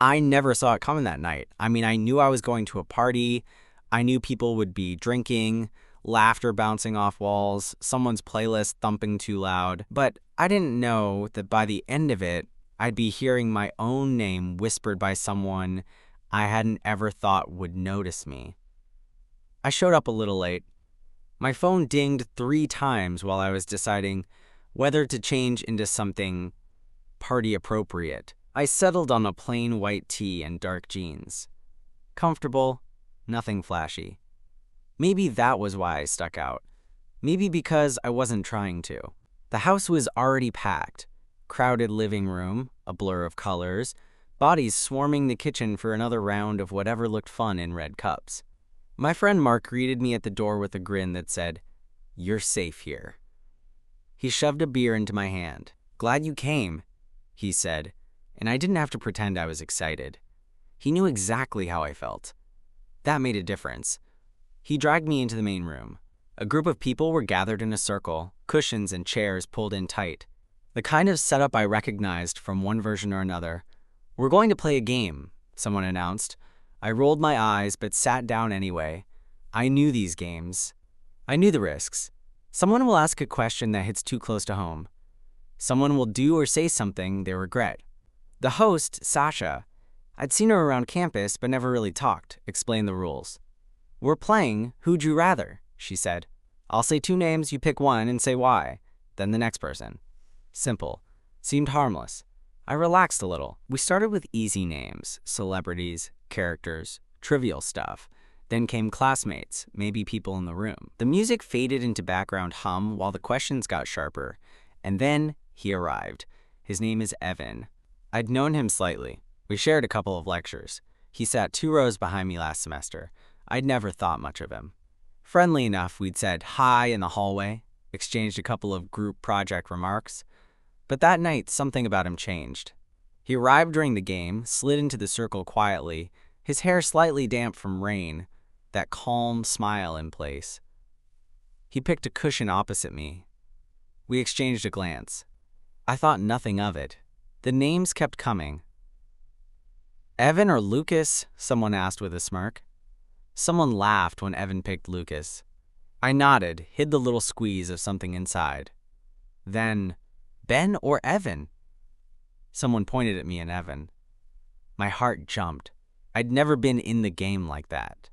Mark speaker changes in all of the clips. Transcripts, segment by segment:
Speaker 1: I never saw it coming that night. I mean, I knew I was going to a party. I knew people would be drinking, laughter bouncing off walls, someone's playlist thumping too loud. But I didn't know that by the end of it, I'd be hearing my own name whispered by someone I hadn't ever thought would notice me. I showed up a little late. My phone dinged 3 times while I was deciding whether to change into something party appropriate. I settled on a plain white tee and dark jeans. Comfortable, nothing flashy. Maybe that was why I stuck out. Maybe because I wasn't trying to. The house was already packed. Crowded living room, a blur of colors, bodies swarming the kitchen for another round of whatever looked fun in red cups. My friend Mark greeted me at the door with a grin that said, "You're safe here." He shoved a beer into my hand. "Glad you came," he said, and I didn't have to pretend I was excited. He knew exactly how I felt. That made a difference. He dragged me into the main room. A group of people were gathered in a circle, cushions and chairs pulled in tight. The kind of setup I recognized from one version or another. "We're going to play a game," someone announced. I rolled my eyes but sat down anyway. I knew these games. I knew the risks. Someone will ask a question that hits too close to home. Someone will do or say something they regret. The host, Sasha, I'd seen her around campus but never really talked, explained the rules. "We're playing Who'd You Rather," she said. "I'll say 2 names, you pick one and say why, then the next person." Simple. Seemed harmless. I relaxed a little. We started with easy names, celebrities, characters, trivial stuff. Then came classmates, maybe people in the room. The music faded into background hum while the questions got sharper. And then he arrived. His name is Evan. I'd known him slightly. We shared a couple of lectures. He sat 2 rows behind me last semester. I'd never thought much of him. Friendly enough, we'd said hi in the hallway, exchanged a couple of group project remarks. But that night, something about him changed. He arrived during the game, slid into the circle quietly, his hair slightly damp from rain, that calm smile in place. He picked a cushion opposite me. We exchanged a glance. I thought nothing of it. The names kept coming. "Evan or Lucas?" someone asked with a smirk. Someone laughed when Evan picked Lucas. I nodded, hid the little squeeze of something inside. Then, "Ben or Evan?" Someone pointed at me and Evan. My heart jumped. I'd never been in the game like that.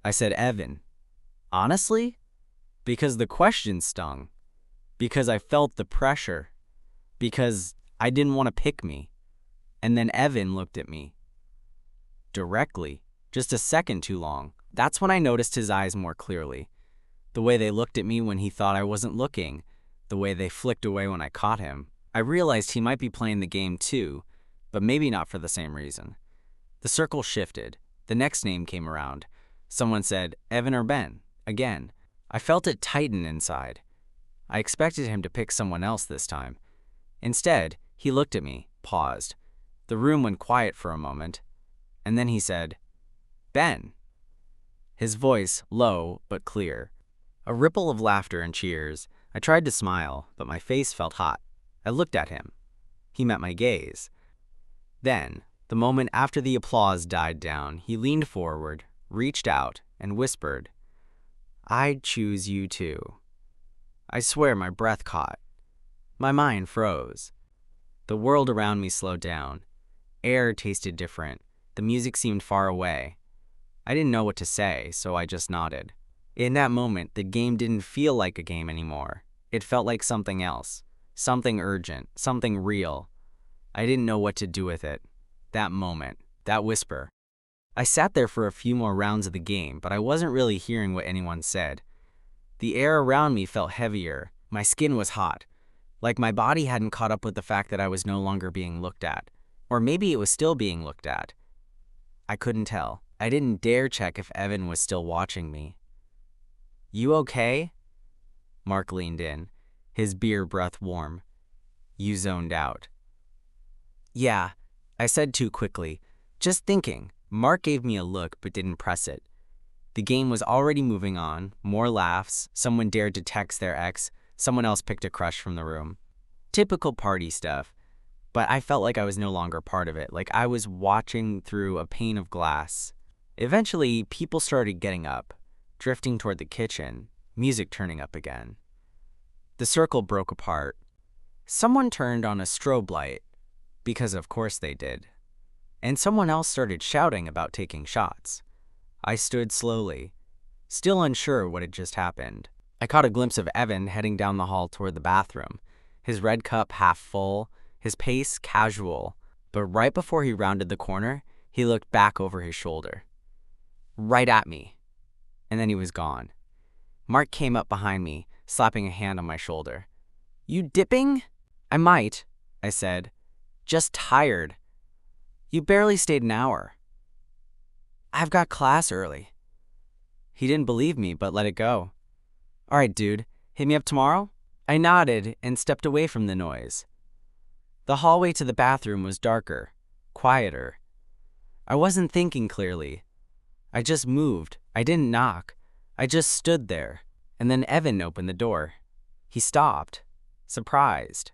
Speaker 1: I said Evan. Honestly? Because the question stung. Because I felt the pressure. Because I didn't want to pick me. And then Evan looked at me. Directly. Just a second too long. That's when I noticed his eyes more clearly. The way they looked at me when he thought I wasn't looking. The way they flicked away when I caught him. I realized he might be playing the game too, but maybe not for the same reason. The circle shifted. The next name came around. Someone said, "Evan or Ben?" Again. I felt it tighten inside. I expected him to pick someone else this time. Instead, he looked at me, paused. The room went quiet for a moment, and then he said, "Ben." His voice, low but clear. A ripple of laughter and cheers. I tried to smile, but my face felt hot. I looked at him. He met my gaze. Then, the moment after the applause died down, he leaned forward, reached out, and whispered, "I'd choose you too." I swear my breath caught. My mind froze. The world around me slowed down. Air tasted different. The music seemed far away. I didn't know what to say, so I just nodded. In that moment, the game didn't feel like a game anymore. It felt like something else. Something urgent, something real. I didn't know what to do with it. That moment, that whisper. I sat there for a few more rounds of the game, but I wasn't really hearing what anyone said. The air around me felt heavier. My skin was hot. Like my body hadn't caught up with the fact that I was no longer being looked at. Or maybe it was still being looked at. I couldn't tell. I didn't dare check if Evan was still watching me. "You okay?" Mark leaned in, his beer breath warm. You zoned out. "Yeah," I said too quickly. "Just thinking." Mark gave me a look but didn't press it. The game was already moving on, more laughs, someone dared to text their ex, someone else picked a crush from the room. Typical party stuff. but I felt like I was no longer part of it, like I was watching through a pane of glass. Eventually, people started getting up, drifting toward the kitchen, music turning up again. The circle broke apart. Someone turned on a strobe light, because of course they did, and someone else started shouting about taking shots. I stood slowly, still unsure what had just happened. I caught a glimpse of Evan heading down the hall toward the bathroom, his red cup half full, his pace casual, but right before he rounded the corner, he looked back over his shoulder. Right at me. And then he was gone. Mark came up behind me, slapping a hand on my shoulder. "You dipping?" "I might," I said. "Just tired." "You barely stayed an hour." "I've got class early." He didn't believe me, but let it go. "All right, dude, hit me up tomorrow?" I nodded and stepped away from the noise. The hallway to the bathroom was darker, quieter. I wasn't thinking clearly. I just moved. I didn't knock. I just stood there. And then Evan opened the door. He stopped, surprised,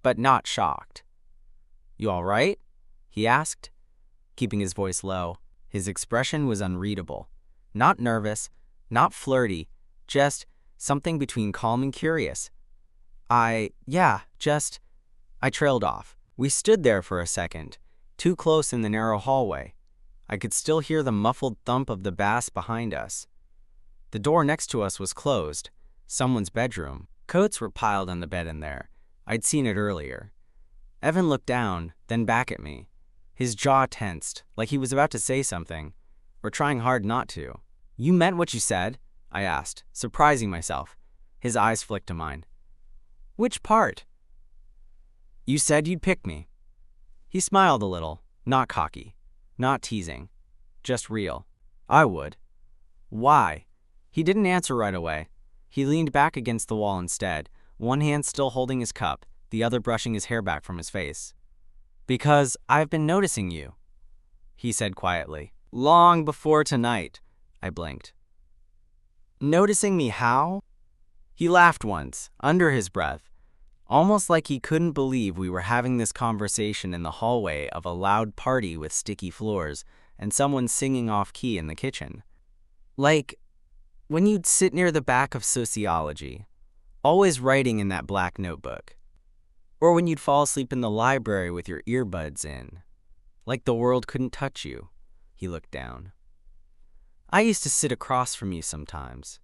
Speaker 1: but not shocked. "You all right?" he asked, keeping his voice low. His expression was unreadable. Not nervous, not flirty, just something between calm and curious. I trailed off. We stood there for a second, too close in the narrow hallway. I could still hear the muffled thump of the bass behind us. The door next to us was closed, someone's bedroom. Coats were piled on the bed in there. I'd seen it earlier. Evan looked down, then back at me. His jaw tensed, like he was about to say something, or trying hard not to. "You meant what you said?" I asked, surprising myself. His eyes flicked to mine. "Which part?" "You said you'd pick me." He smiled a little, not cocky, not teasing, just real. "I would." "Why?" He didn't answer right away. He leaned back against the wall instead, one hand still holding his cup, the other brushing his hair back from his face. "Because I've been noticing you," he said quietly. "Long before tonight," I blinked. "Noticing me how?" He laughed once, under his breath, almost like he couldn't believe we were having this conversation in the hallway of a loud party with sticky floors and someone singing off-key in the kitchen. "Like when you'd sit near the back of sociology, always writing in that black notebook. Or when you'd fall asleep in the library with your earbuds in. Like the world couldn't touch you." He looked down. "I used to sit across from you sometimes.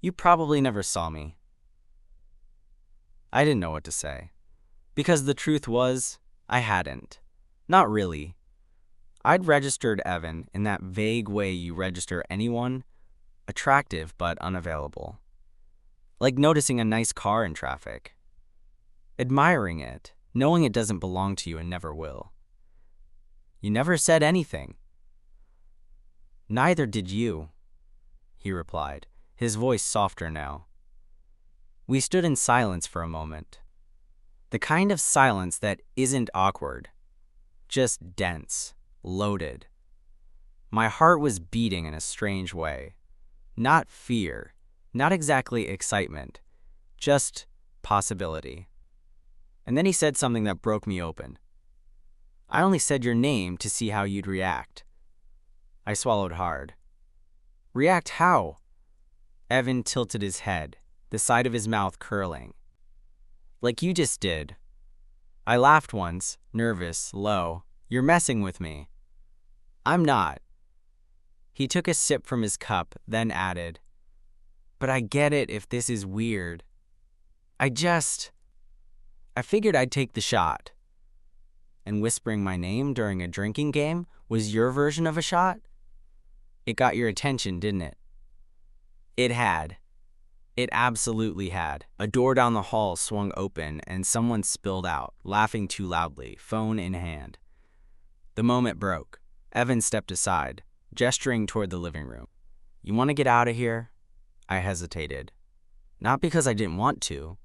Speaker 1: You probably never saw me." I didn't know what to say. Because the truth was, I hadn't. Not really. I'd registered Evan in that vague way you register anyone, attractive but unavailable. Like noticing a nice car in traffic. Admiring it, knowing it doesn't belong to you and never will. "You never said anything." "Neither did you," he replied, his voice softer now. We stood in silence for a moment. The kind of silence that isn't awkward, just dense, loaded. My heart was beating in a strange way. Not fear, not exactly excitement, just possibility. And then he said something that broke me open. "I only said your name to see how you'd react." I swallowed hard. "React how?" Evan tilted his head, the side of his mouth curling. "Like you just did." I laughed once, nervous, low. "You're messing with me." "I'm not." He took a sip from his cup, then added, "But I get it if this is weird. I figured I'd take the shot." "And whispering my name during a drinking game was your version of a shot?" "It got your attention, didn't it?" It had. It absolutely had. A door down the hall swung open and someone spilled out, laughing too loudly, phone in hand. The moment broke. Evan stepped aside, gesturing toward the living room. "You want to get out of here?" I hesitated. Not because I didn't want to,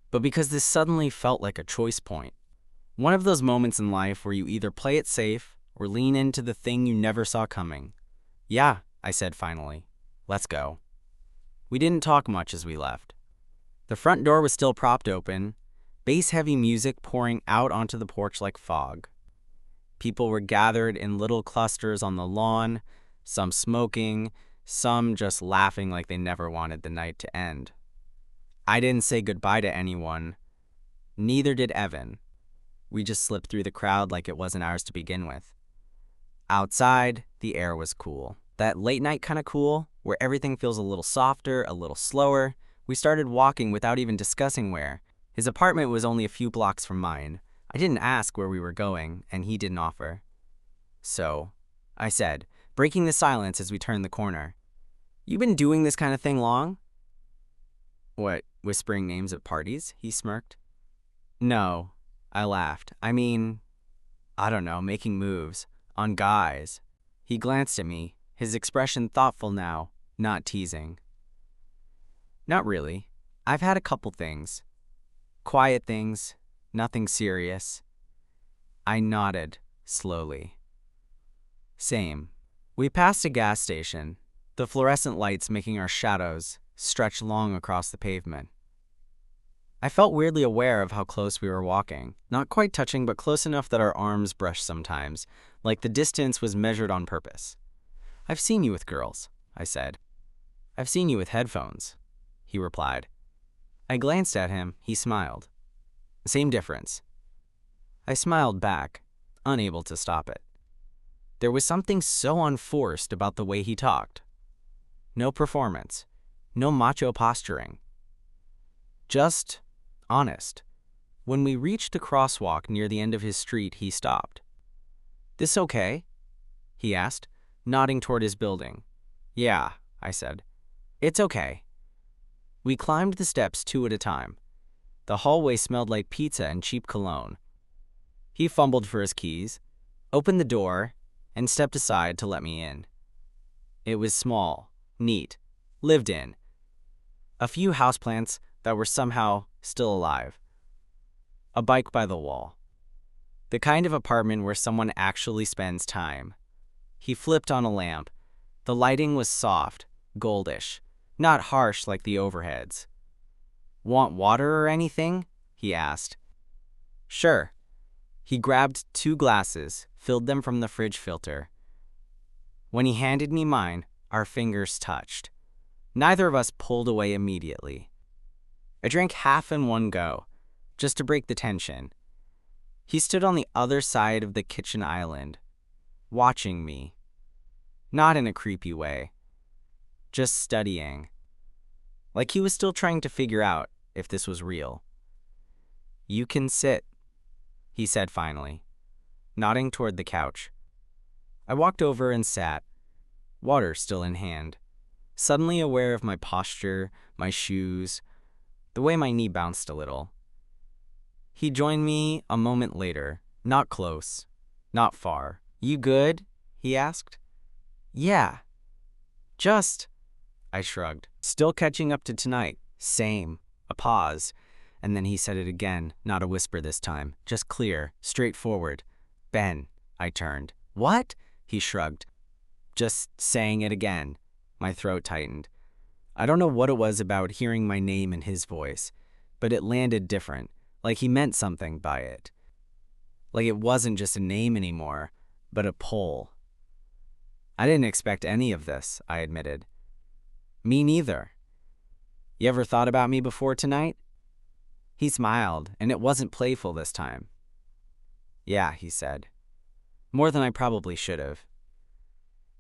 Speaker 1: but because this suddenly felt like a choice point. One of those moments in life where you either play it safe or lean into the thing you never saw coming. "Yeah," I said finally. "Let's go." We didn't talk much as we left. The front door was still propped open, bass-heavy music pouring out onto the porch like fog. People were gathered in little clusters on the lawn, some smoking, some just laughing like they never wanted the night to end. I didn't say goodbye to anyone. Neither did Evan. We just slipped through the crowd like it wasn't ours to begin with. Outside, the air was cool. That late night kind of cool, where everything feels a little softer, a little slower. We started walking without even discussing where. His apartment was only a few blocks from mine. I didn't ask where we were going, and he didn't offer. So, I said, breaking the silence as we turned the corner. "You been doing this kind of thing long?" "What, whispering names at parties?" he smirked. "No," I laughed. "I mean, I don't know, making moves. On guys." He glanced at me, his expression thoughtful now, not teasing. "Not really. I've had a couple things. Quiet things, nothing serious." I nodded, slowly. "Same." We passed a gas station, the fluorescent lights making our shadows stretch long across the pavement. I felt weirdly aware of how close we were walking, not quite touching but close enough that our arms brushed sometimes, like the distance was measured on purpose. "I've seen you with girls," I said. "I've seen you with headphones," he replied. I glanced at him, he smiled. "Same difference." I smiled back, unable to stop it. There was something so unforced about the way he talked. No performance, no macho posturing. Just honest. When we reached the crosswalk near the end of his street, he stopped. "This okay?" he asked, nodding toward his building. "Yeah," I said. "It's okay." We climbed the steps 2 at a time. The hallway smelled like pizza and cheap cologne. He fumbled for his keys, opened the door, and stepped aside to let me in. It was small, neat, lived in. A few houseplants that were somehow still alive. A bike by the wall. The kind of apartment where someone actually spends time. He flipped on a lamp. The lighting was soft, goldish, not harsh like the overheads. "Want water or anything?" he asked. "Sure." He grabbed 2 glasses, filled them from the fridge filter. When he handed me mine, our fingers touched. Neither of us pulled away immediately. I drank half in one go, just to break the tension. He stood on the other side of the kitchen island, watching me. Not in a creepy way, just studying. Like he was still trying to figure out if this was real. "You can sit," he said finally, nodding toward the couch. I walked over and sat, water still in hand, suddenly aware of my posture, my shoes, the way my knee bounced a little. He joined me a moment later, not close, not far. "You good?" he asked. "Yeah. Just," I shrugged. "Still catching up to tonight." "Same." A pause, and then he said it again, not a whisper this time, just clear, straightforward. "Ben." I turned. "What?" He shrugged. Just saying it again. My throat tightened. I don't know what it was about hearing my name in his voice, but it landed different, like he meant something by it. Like it wasn't just a name anymore, but a pull. "I didn't expect any of this," I admitted. "Me neither." "You ever thought about me before tonight?" He smiled, and it wasn't playful this time. "Yeah," he said. "More than I probably should have."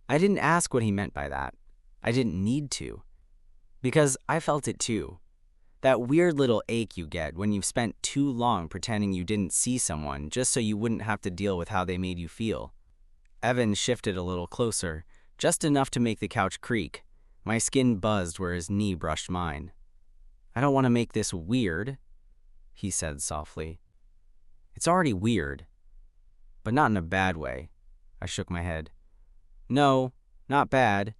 Speaker 1: I didn't ask what he meant by that. I didn't need to. Because I felt it too. That weird little ache you get when you've spent too long pretending you didn't see someone just so you wouldn't have to deal with how they made you feel. Evan shifted a little closer, just enough to make the couch creak. My skin buzzed where his knee brushed mine. "I don't want to make this weird," he said softly. "It's already weird, but not in a bad way." I shook my head. "No, not bad."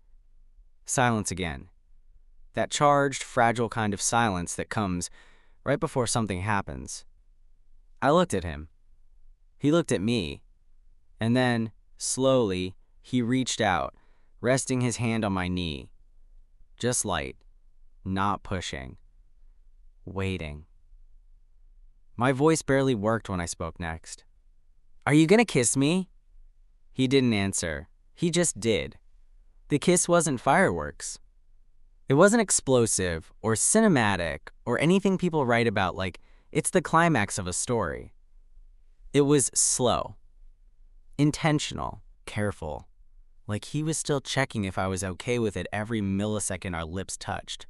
Speaker 1: Silence again. That charged, fragile kind of silence that comes right before something happens. I looked at him. He looked at me. And then, slowly, he reached out, resting his hand on my knee. Just light, not pushing. Waiting. My voice barely worked when I spoke next. "Are you gonna kiss me?" He didn't answer. He just did. The kiss wasn't fireworks. It wasn't explosive or cinematic or anything people write about like it's the climax of a story. It was slow, intentional, careful, like he was still checking if I was okay with it every millisecond our lips touched.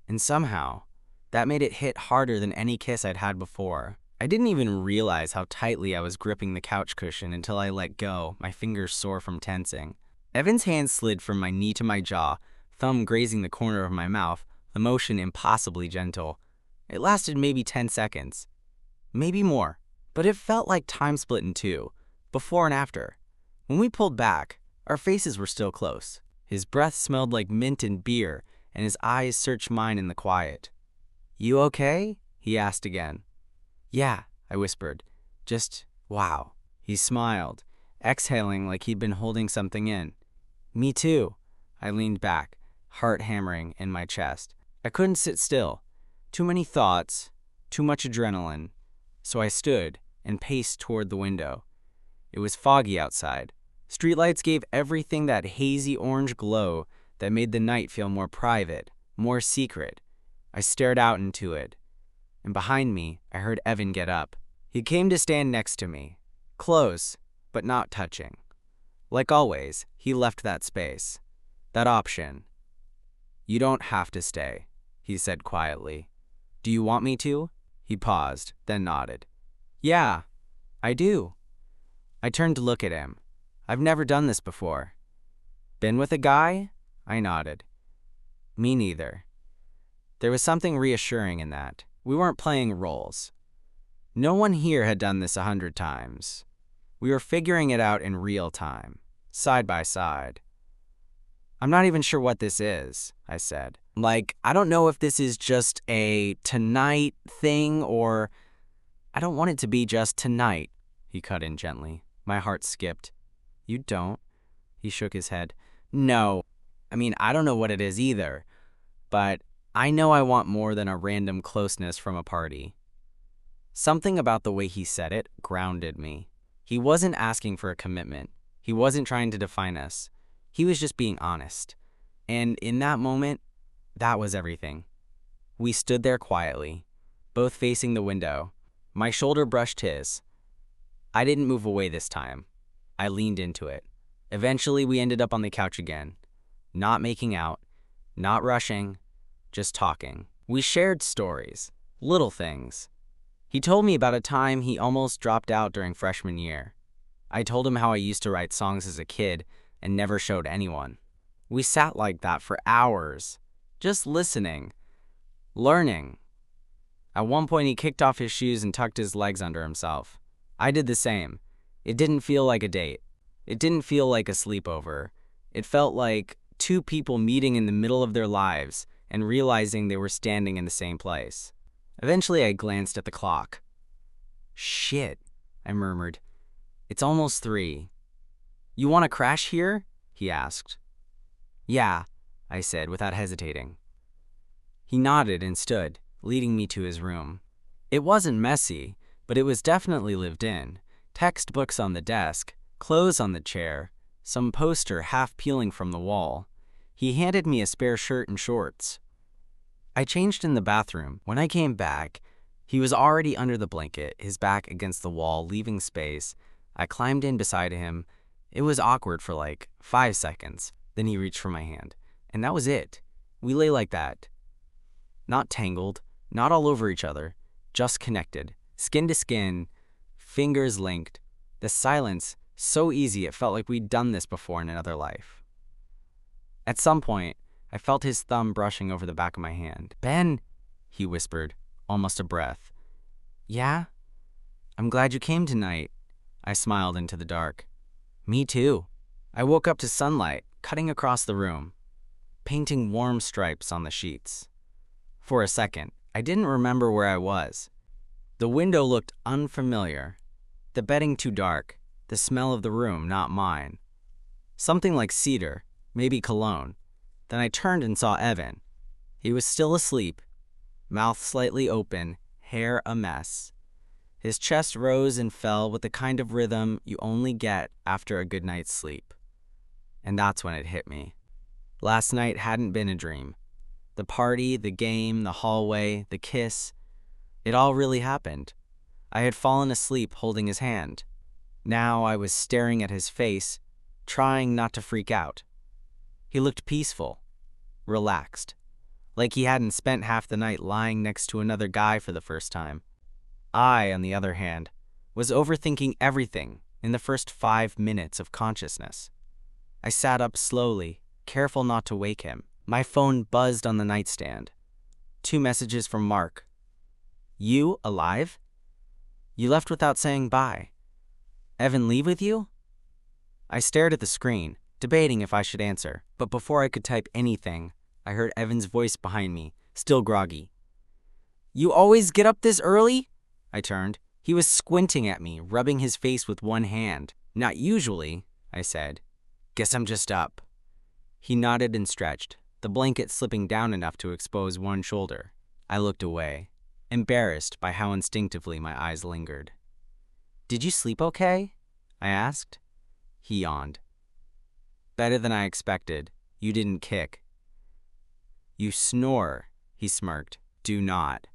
Speaker 1: And somehow, that made it hit harder than any kiss I'd had before. I didn't even realize how tightly I was gripping the couch cushion until I let go, my fingers sore from tensing. Evan's hand slid from my knee to my jaw, thumb grazing the corner of my mouth, the motion impossibly gentle. It lasted maybe 10 seconds. Maybe more. But it felt like time split in two, before and after. When we pulled back, our faces were still close. His breath smelled like mint and beer, and his eyes searched mine in the quiet. "You okay?" he asked again. "Yeah," I whispered. "Just, wow." He smiled, exhaling like he'd been holding something in. "Me too." I leaned back, heart hammering in my chest. I couldn't sit still. Too many thoughts, too much adrenaline. So I stood and paced toward the window. It was foggy outside. Streetlights gave everything that hazy orange glow that made the night feel more private, more secret. I stared out into it, and behind me, I heard Evan get up. He came to stand next to me, close, but not touching. Like always, he left that space, that option. "You don't have to stay," he said quietly. "Do you want me to?" He paused, then nodded. "Yeah, I do." I turned to look at him. I've never done this before. "Been with a guy?" I nodded. "Me neither." There was something reassuring in that. We weren't playing roles. No one here had done this 100 times. We were figuring it out in real time, side by side. "I'm not even sure what this is," I said. "Like, I don't know if this is just a tonight thing or I don't want it to be just tonight." He cut in gently. My heart skipped. "You don't?" He shook his head. "No. I mean, I don't know what it is either, but I know I want more than a random closeness from a party." Something about the way he said it grounded me. He wasn't asking for a commitment. He wasn't trying to define us. He was just being honest. And in that moment, that was everything. We stood there quietly, both facing the window. My shoulder brushed his. I didn't move away this time. I leaned into it. Eventually, we ended up on the couch again. Not making out, not rushing, just talking. We shared stories, little things. He told me about a time he almost dropped out during freshman year. I told him how I used to write songs as a kid and never showed anyone. We sat like that for hours, just listening, learning. At one point, he kicked off his shoes and tucked his legs under himself. I did the same. It didn't feel like a date. It didn't feel like a sleepover. It felt like two people meeting in the middle of their lives and realizing they were standing in the same place. Eventually, I glanced at the clock. "Shit," I murmured. "It's almost 3. You want to crash here?" he asked. "Yeah," I said without hesitating. He nodded and stood, leading me to his room. It wasn't messy, but it was definitely lived in. Textbooks on the desk, clothes on the chair, some poster half peeling from the wall. He handed me a spare shirt and shorts. I changed in the bathroom. When I came back, he was already under the blanket, his back against the wall, leaving space. I climbed in beside him. It was awkward for like 5 seconds. Then he reached for my hand. And that was it. We lay like that. Not tangled, not all over each other, just connected, skin to skin, fingers linked. The silence, so easy it felt like we'd done this before in another life. At some point, I felt his thumb brushing over the back of my hand. "Ben," he whispered, almost a breath. "Yeah? I'm glad you came tonight." I smiled into the dark. "Me too." I woke up to sunlight cutting across the room, painting warm stripes on the sheets. For a second, I didn't remember where I was. The window looked unfamiliar. The bedding too dark, the smell of the room not mine. Something like cedar, maybe cologne. Then I turned and saw Evan. He was still asleep, mouth slightly open, hair a mess. His chest rose and fell with the kind of rhythm you only get after a good night's sleep. And that's when it hit me. Last night hadn't been a dream. The party, the game, the hallway, the kiss, it all really happened. I had fallen asleep holding his hand. Now I was staring at his face, trying not to freak out. He looked peaceful, relaxed, like he hadn't spent half the night lying next to another guy for the first time. I, on the other hand, was overthinking everything in the first 5 minutes of consciousness. I sat up slowly, careful not to wake him. My phone buzzed on the nightstand. 2 messages from Mark. "You alive? You left without saying bye. Evan leave with you?" I stared at the screen, debating if I should answer, but before I could type anything, I heard Evan's voice behind me, still groggy. "You always get up this early?" I turned. He was squinting at me, rubbing his face with one hand. "Not usually," I said. "Guess I'm just up." He nodded and stretched, the blanket slipping down enough to expose one shoulder. I looked away, embarrassed by how instinctively my eyes lingered. "Did you sleep okay?" I asked. He yawned. "Better than I expected. You didn't kick." "You snore," he smirked. "Do not."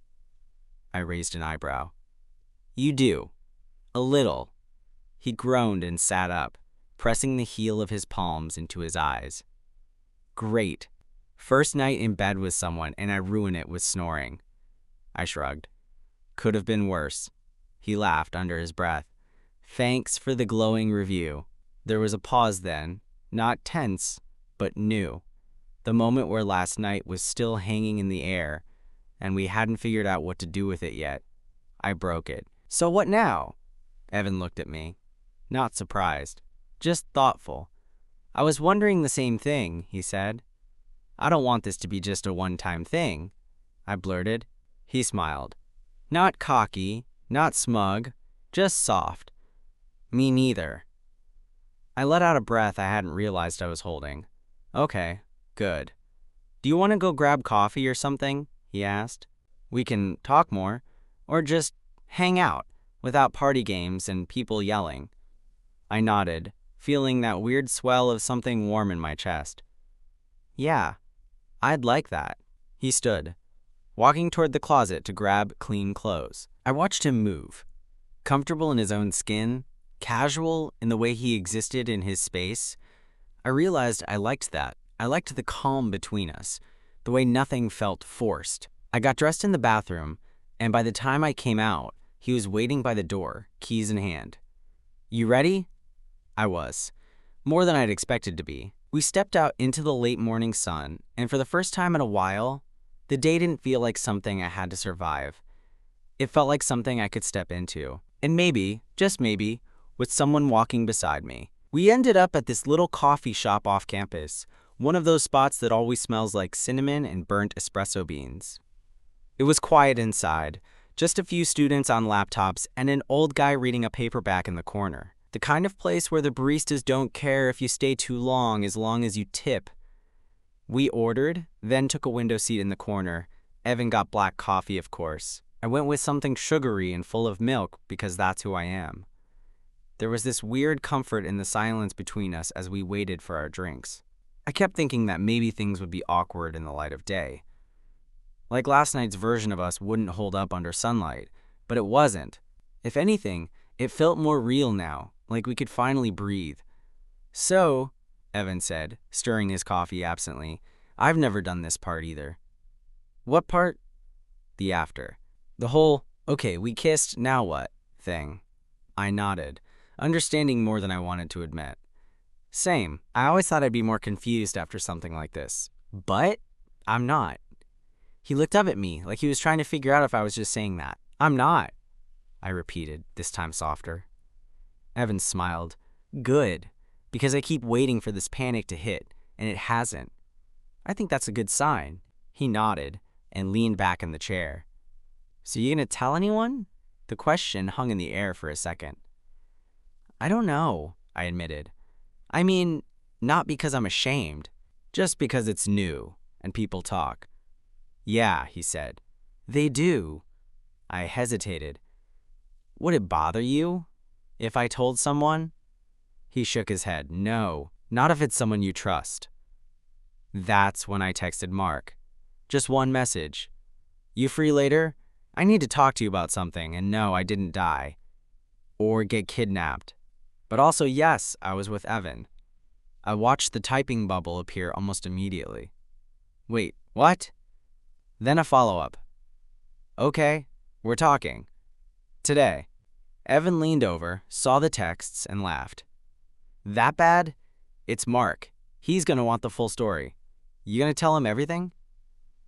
Speaker 1: I raised an eyebrow. "You do. A little." He groaned and sat up, pressing the heel of his palms into his eyes. "Great. First night in bed with someone and I ruin it with snoring." I shrugged. "Could have been worse." He laughed under his breath. "Thanks for the glowing review." There was a pause then, not tense, but new. The moment where last night was still hanging in the air, and we hadn't figured out what to do with it yet. I broke it. "So what now?" Evan looked at me. Not surprised, just thoughtful. "I was wondering the same thing," he said. "I don't want this to be just a one-time thing," I blurted. He smiled. Not cocky, not smug, just soft. "Me neither." I let out a breath I hadn't realized I was holding. "Okay, good. Do you want to go grab coffee or something?" he asked. "We can talk more, or just hang out, without party games and people yelling." I nodded, feeling that weird swell of something warm in my chest. "Yeah, I'd like that." He stood, walking toward the closet to grab clean clothes. I watched him move, comfortable in his own skin, casual in the way he existed in his space. I realized I liked that. I liked the calm between us, the way nothing felt forced. I got dressed in the bathroom, and by the time I came out, he was waiting by the door, keys in hand. "You ready?" I was, more than I'd expected to be. We stepped out into the late morning sun, and for the first time in a while, the day didn't feel like something I had to survive. It felt like something I could step into. And maybe, just maybe, with someone walking beside me. We ended up at this little coffee shop off campus, one of those spots that always smells like cinnamon and burnt espresso beans. It was quiet inside, just a few students on laptops and an old guy reading a paperback in the corner. The kind of place where the baristas don't care if you stay too long as you tip. We ordered, then took a window seat in the corner. Evan got black coffee, of course. I went with something sugary and full of milk because that's who I am. There was this weird comfort in the silence between us as we waited for our drinks. I kept thinking that maybe things would be awkward in the light of day. Like last night's version of us wouldn't hold up under sunlight, but it wasn't. If anything, it felt more real now, like we could finally breathe. "So," Evan said, stirring his coffee absently, "I've never done this part either." "What part?" "The after. The whole, okay, we kissed, now what thing." I nodded, understanding more than I wanted to admit. "Same. I always thought I'd be more confused after something like this. But I'm not." He looked up at me like he was trying to figure out if I was just saying that. "I'm not," I repeated, this time softer. Evan smiled. "Good, because I keep waiting for this panic to hit, and it hasn't. I think that's a good sign." He nodded and leaned back in the chair. "So you gonna tell anyone?" The question hung in the air for a second. "I don't know," I admitted. "I mean, not because I'm ashamed, just because it's new and people talk." "Yeah," he said. "They do." I hesitated. Would it bother you if I told someone? He shook his head. No, not if it's someone you trust. That's when I texted Mark. Just one message. You free later? I need to talk to you about something, and no, I didn't die. Or get kidnapped. But also, yes, I was with Evan. I watched the typing bubble appear almost immediately. Wait, what? Then a follow-up. Okay, we're talking. Today. Evan leaned over, saw the texts, and laughed. That bad? It's Mark. He's gonna want the full story. You gonna tell him everything?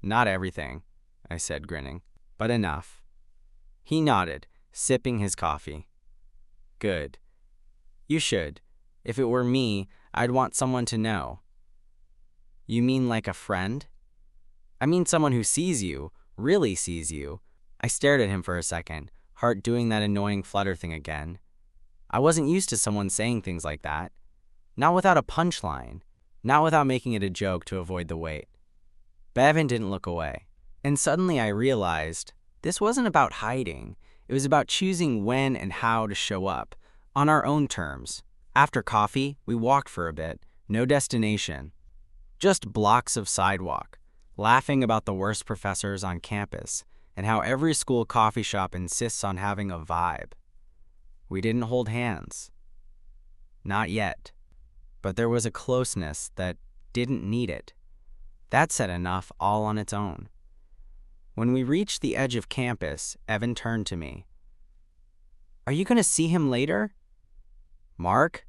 Speaker 1: Not everything, I said, grinning, but enough. He nodded, sipping his coffee. Good. You should. If it were me, I'd want someone to know. You mean like a friend? I mean someone who sees you, really sees you. I stared at him for a second, heart doing that annoying flutter thing again. I wasn't used to someone saying things like that. Not without a punchline. Not without making it a joke to avoid the wait. Bevan didn't look away. And suddenly I realized this wasn't about hiding. It was about choosing when and how to show up, on our own terms. After coffee, we walked for a bit, no destination. Just blocks of sidewalk, laughing about the worst professors on campus and how every school coffee shop insists on having a vibe. We didn't hold hands. Not yet. But there was a closeness that didn't need it. That said enough all on its own. When we reached the edge of campus, Evan turned to me. Are you going to see him later? Mark?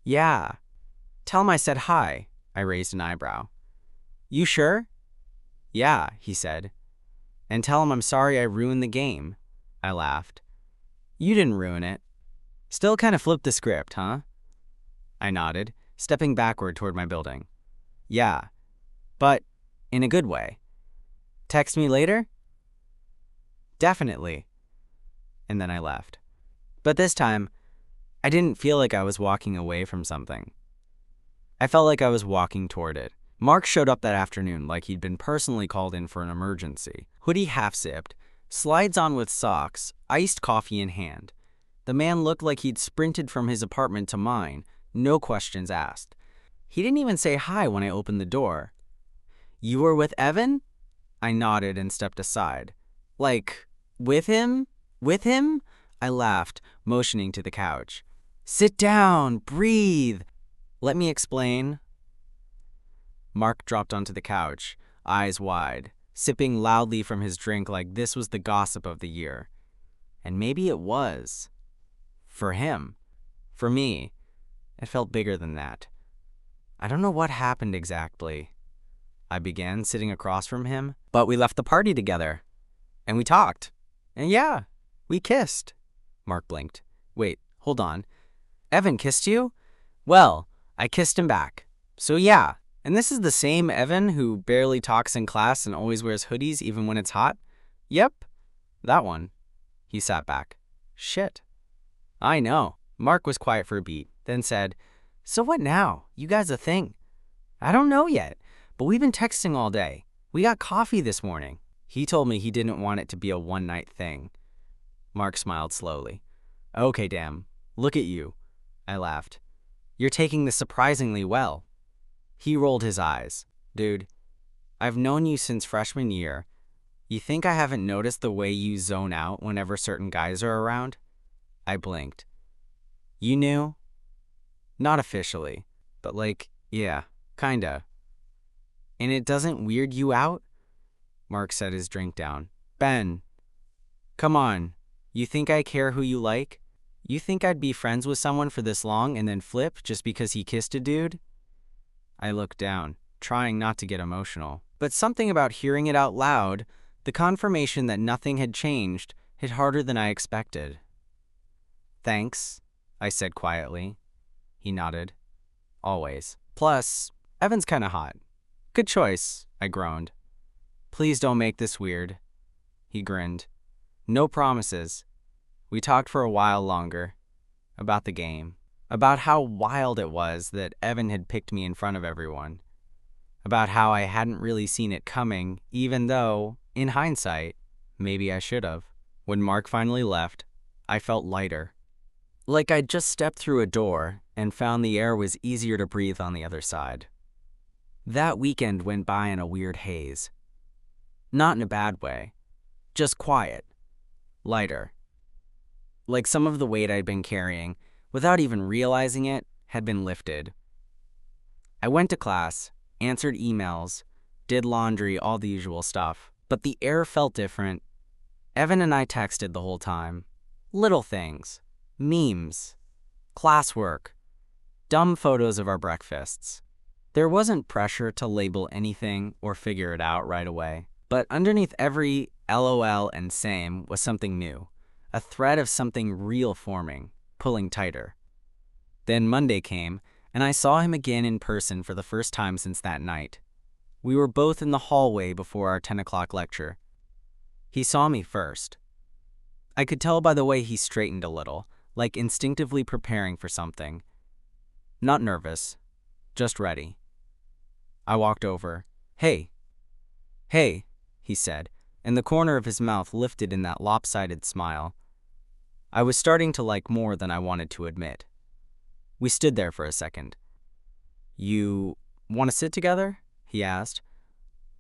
Speaker 1: Yeah. Tell him I said hi. I raised an eyebrow. You sure? Yeah, he said. And tell him I'm sorry I ruined the game. I laughed. You didn't ruin it. Still kind of flipped the script, huh? I nodded, stepping backward toward my building. Yeah, but in a good way. Text me later? Definitely. And then I left. But this time, I didn't feel like I was walking away from something. I felt like I was walking toward it. Mark showed up that afternoon like he'd been personally called in for an emergency. Hoodie half-zipped, slides on with socks, iced coffee in hand. The man looked like he'd sprinted from his apartment to mine, no questions asked. He didn't even say hi when I opened the door. You were with Evan? I nodded and stepped aside. Like, with him? With him? I laughed, motioning to the couch. Sit down, breathe. Let me explain. Mark dropped onto the couch, eyes wide, sipping loudly from his drink like this was the gossip of the year. And maybe it was. For him. For me. It felt bigger than that. I don't know what happened exactly. I began, sitting across from him, but we left the party together. And we talked. And yeah, we kissed. Mark blinked. Wait, hold on. Evan kissed you? Well, I kissed him back. So yeah, and this is the same Evan who barely talks in class and always wears hoodies even when it's hot? Yep, that one. He sat back. Shit. I know. Mark was quiet for a beat, then said, So what now? You guys a thing? I don't know yet, but we've been texting all day. We got coffee this morning. He told me he didn't want it to be a one-night thing. Mark smiled slowly. Okay, damn. Look at you. I laughed. You're taking this surprisingly well. He rolled his eyes. Dude, I've known you since freshman year. You think I haven't noticed the way you zone out whenever certain guys are around? I blinked. You knew? Not officially, but like, yeah, kinda. And it doesn't weird you out? Mark set his drink down. Ben, come on. You think I care who you like? You think I'd be friends with someone for this long and then flip just because he kissed a dude? I looked down, trying not to get emotional. But something about hearing it out loud, the confirmation that nothing had changed, hit harder than I expected. Thanks, I said quietly. He nodded. Always. Plus, Evan's kinda hot. Good choice, I groaned. Please don't make this weird. He grinned. No promises. We talked for a while longer. About the game. About how wild it was that Evan had picked me in front of everyone. About how I hadn't really seen it coming, even though, in hindsight, maybe I should have. When Mark finally left, I felt lighter. Like I'd just stepped through a door and found the air was easier to breathe on the other side. That weekend went by in a weird haze. Not in a bad way, just quiet, lighter. Like some of the weight I'd been carrying, without even realizing it, had been lifted. I went to class, answered emails, did laundry, all the usual stuff. But the air felt different. Evan and I texted the whole time. Little things, memes, classwork, dumb photos of our breakfasts. There wasn't pressure to label anything or figure it out right away. But underneath every LOL and same was something new. A thread of something real forming, pulling tighter. Then Monday came, and I saw him again in person for the first time since that night. We were both in the hallway before our 10 o'clock lecture. He saw me first. I could tell by the way he straightened a little, like instinctively preparing for something. Not nervous, just ready. I walked over. Hey, he said, and the corner of his mouth lifted in that lopsided smile. I was starting to like more than I wanted to admit. We stood there for a second. You want to sit together? He asked.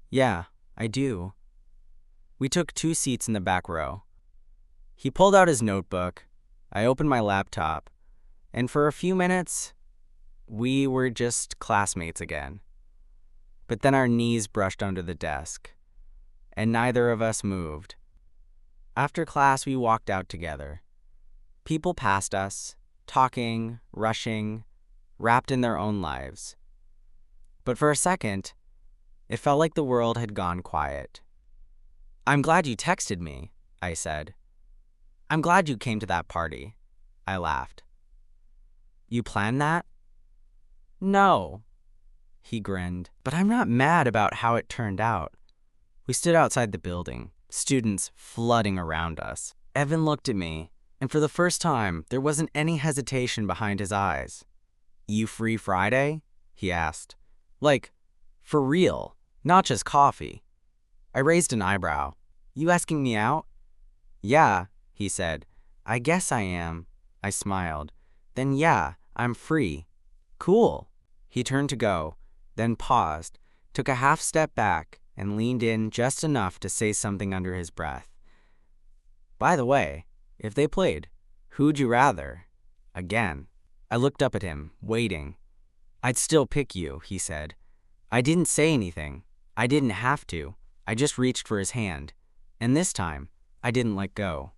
Speaker 1: Yeah, I do. We took 2 seats in the back row. He pulled out his notebook. I opened my laptop. And for a few minutes, we were just classmates again. But then our knees brushed under the desk, and neither of us moved. After class, we walked out together. People passed us, talking, rushing, wrapped in their own lives. But for a second, it felt like the world had gone quiet. I'm glad you texted me, I said. I'm glad you came to that party, I laughed. You planned that? No, he grinned, but I'm not mad about how it turned out. We stood outside the building, students flooding around us. Evan looked at me, and for the first time, there wasn't any hesitation behind his eyes. You free Friday? He asked. Like, for real, not just coffee. I raised an eyebrow. You asking me out? Yeah, he said. I guess I am. I smiled. Then yeah, I'm free. Cool. He turned to go, then paused, took a half step back, and leaned in just enough to say something under his breath. By the way, if they played, who'd you rather? Again. I looked up at him, waiting. I'd still pick you, he said. I didn't say anything. I didn't have to. I just reached for his hand. And this time, I didn't let go.